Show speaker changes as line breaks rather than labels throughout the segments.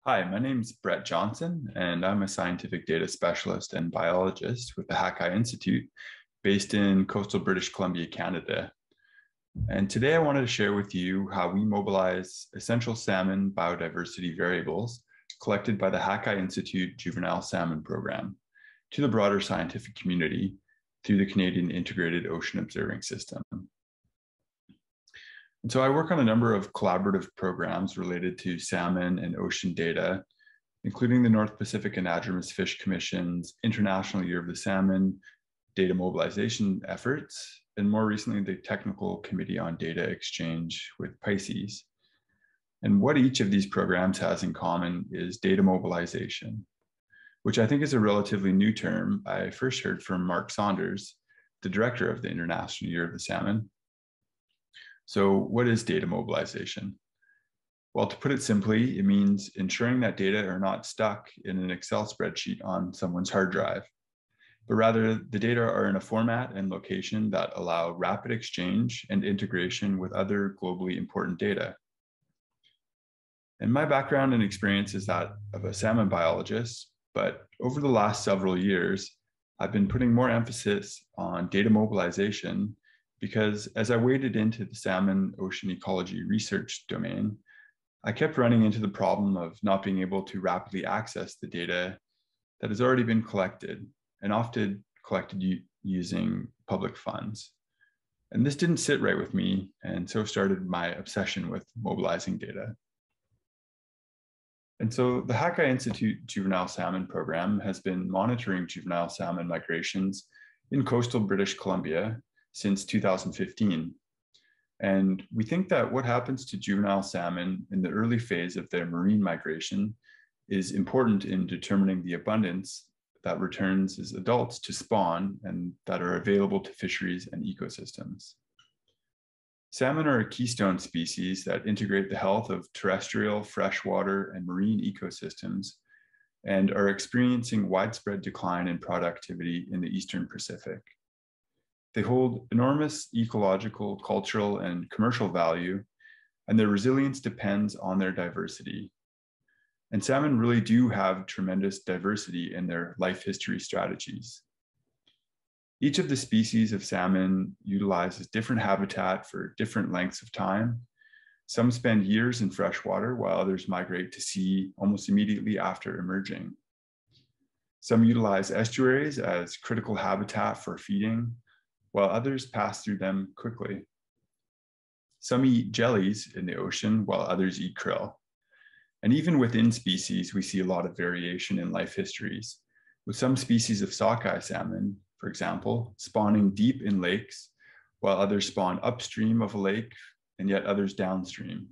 Hi, my name is Brett Johnson, and I'm a scientific data specialist and biologist with the Hakai Institute based in coastal British Columbia, Canada. And today I wanted to share with you how we mobilize essential salmon biodiversity variables collected by the Hakai Institute Juvenile Salmon Program to the broader scientific community through the Canadian Integrated Ocean Observing System. And so I work on a number of collaborative programs related to salmon and ocean data, including the North Pacific Anadromous Fish Commission's International Year of the Salmon data mobilization efforts, and more recently, the Technical Committee on Data Exchange with PICES. And what each of these programs has in common is data mobilization, which I think is a relatively new term I first heard from Mark Saunders, the director of the International Year of the Salmon. So what is data mobilization? Well, to put it simply, it means ensuring that data are not stuck in an Excel spreadsheet on someone's hard drive, but rather the data are in a format and location that allow rapid exchange and integration with other globally important data. And my background and experience is that of a salmon biologist, but over the last several years, I've been putting more emphasis on data mobilization because as I waded into the salmon ocean ecology research domain, I kept running into the problem of not being able to rapidly access the data that has already been collected and often collected using public funds. And this didn't sit right with me, and so started my obsession with mobilizing data. And so the Hakai Institute Juvenile Salmon Program has been monitoring juvenile salmon migrations in coastal British Columbia since 2015. And we think that what happens to juvenile salmon in the early phase of their marine migration is important in determining the abundance that returns as adults to spawn and that are available to fisheries and ecosystems. Salmon are a keystone species that integrate the health of terrestrial, freshwater, and marine ecosystems and are experiencing widespread decline in productivity in the Eastern Pacific. They hold enormous ecological, cultural, and commercial value, and their resilience depends on their diversity. And salmon really do have tremendous diversity in their life history strategies. Each of the species of salmon utilizes different habitat for different lengths of time. Some spend years in freshwater, while others migrate to sea almost immediately after emerging. Some utilize estuaries as critical habitat for feeding, while others pass through them quickly. Some eat jellies in the ocean, while others eat krill. And even within species, we see a lot of variation in life histories, with some species of sockeye salmon, for example, spawning deep in lakes, while others spawn upstream of a lake, and yet others downstream.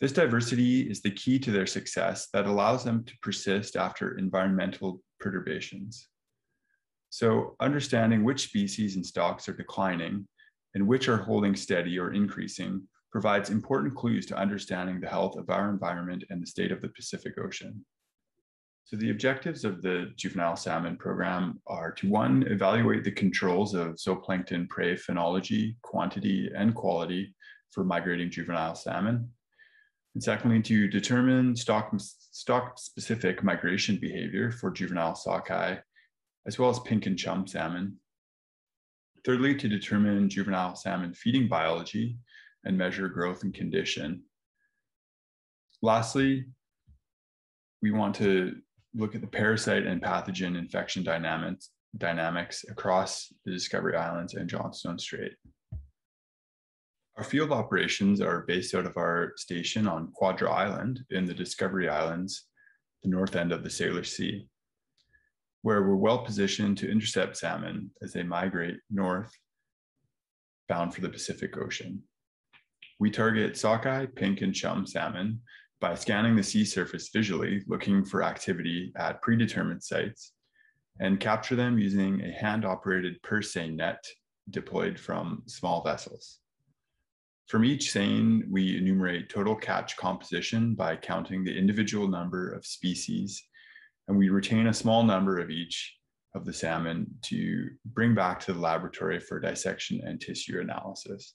This diversity is the key to their success that allows them to persist after environmental perturbations. So understanding which species and stocks are declining and which are holding steady or increasing provides important clues to understanding the health of our environment and the state of the Pacific Ocean. So the objectives of the juvenile salmon program are to, one, evaluate the controls of zooplankton prey phenology, quantity, and quality for migrating juvenile salmon. And secondly, to determine stock-specific migration behavior for juvenile sockeye, as well as pink and chum salmon. Thirdly, to determine juvenile salmon feeding biology and measure growth and condition. Lastly, we want to look at the parasite and pathogen infection dynamics across the Discovery Islands and Johnstone Strait. Our field operations are based out of our station on Quadra Island in the Discovery Islands, the north end of the Salish Sea, where we're well positioned to intercept salmon as they migrate north, bound for the Pacific Ocean. We target sockeye, pink, and chum salmon by scanning the sea surface visually, looking for activity at predetermined sites, and capture them using a hand-operated purse seine net deployed from small vessels. From each seine, we enumerate total catch composition by counting the individual number of species, and we retain a small number of each of the salmon to bring back to the laboratory for dissection and tissue analysis.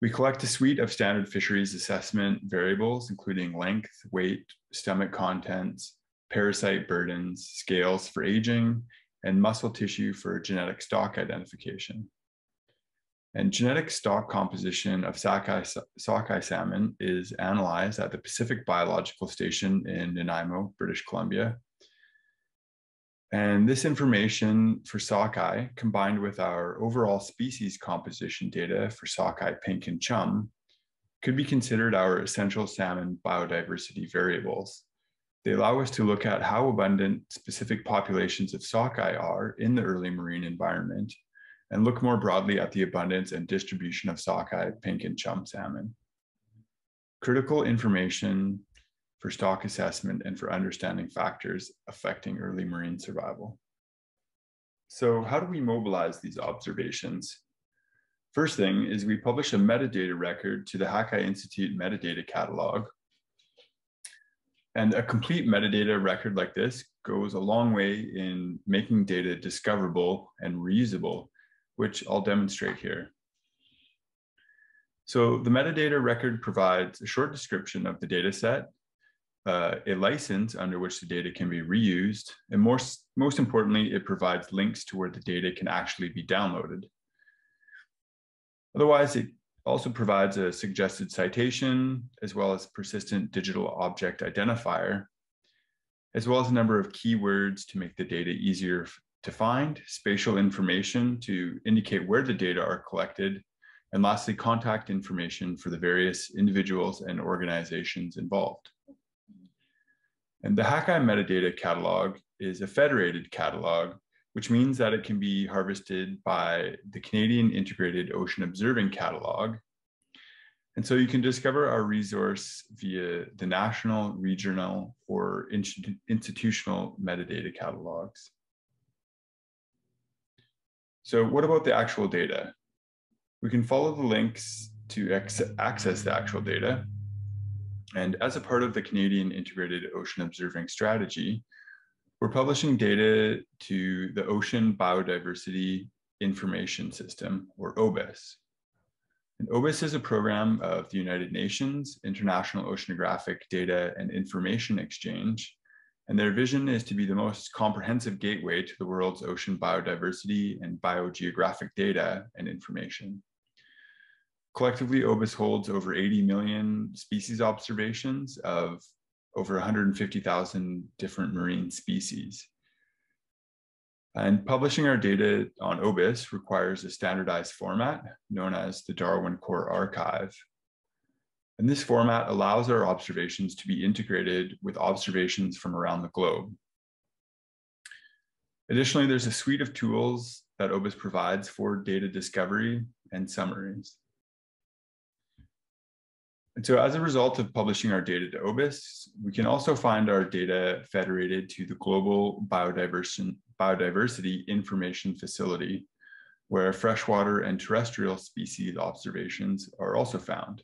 We collect a suite of standard fisheries assessment variables, including length, weight, stomach contents, parasite burdens, scales for aging, and muscle tissue for genetic stock identification. And genetic stock composition of sockeye salmon is analyzed at the Pacific Biological Station in Nanaimo, British Columbia. And this information for sockeye, combined with our overall species composition data for sockeye pink and chum, could be considered our essential salmon biodiversity variables. They allow us to look at how abundant specific populations of sockeye are in the early marine environment, and look more broadly at the abundance and distribution of sockeye, pink, and chum salmon. Critical information for stock assessment and for understanding factors affecting early marine survival. So how do we mobilize these observations? First thing is we publish a metadata record to the Hakai Institute metadata catalog. And a complete metadata record like this goes a long way in making data discoverable and reusable, which I'll demonstrate here. So the metadata record provides a short description of the data set, a license under which the data can be reused, and most importantly, it provides links to where the data can actually be downloaded. Otherwise, it also provides a suggested citation, as well as persistent digital object identifier, as well as a number of keywords to make the data easier to find, spatial information to indicate where the data are collected, and lastly, contact information for the various individuals and organizations involved. And the Hakai metadata catalog is a federated catalog, which means that it can be harvested by the Canadian Integrated Ocean Observing Catalog. And so you can discover our resource via the national, regional, or institutional metadata catalogs. So what about the actual data? We can follow the links to access the actual data. And as a part of the Canadian Integrated Ocean Observing Strategy, we're publishing data to the Ocean Biodiversity Information System, or OBIS. And OBIS is a program of the United Nations International Oceanographic Data and Information Exchange, and their vision is to be the most comprehensive gateway to the world's ocean biodiversity and biogeographic data and information. Collectively, OBIS holds over 80 million species observations of over 150,000 different marine species. And publishing our data on OBIS requires a standardized format known as the Darwin Core Archive. And this format allows our observations to be integrated with observations from around the globe. Additionally, there's a suite of tools that OBIS provides for data discovery and summaries. And so as a result of publishing our data to OBIS, we can also find our data federated to the Global Biodiversity Information Facility, where freshwater and terrestrial species observations are also found.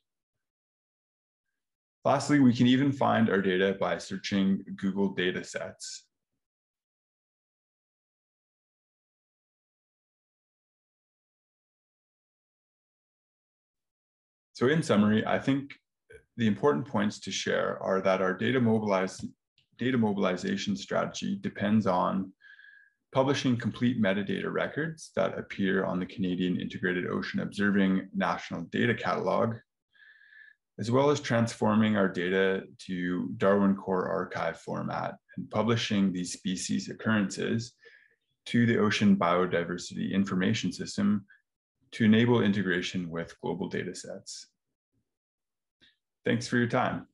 Lastly, we can even find our data by searching Google datasets. So in summary, I think the important points to share are that our data mobilization strategy depends on publishing complete metadata records that appear on the Canadian Integrated Ocean Observing National Data Catalog, as well as transforming our data to Darwin Core Archive format and publishing these species occurrences to the Ocean Biodiversity Information System to enable integration with global data sets. Thanks for your time.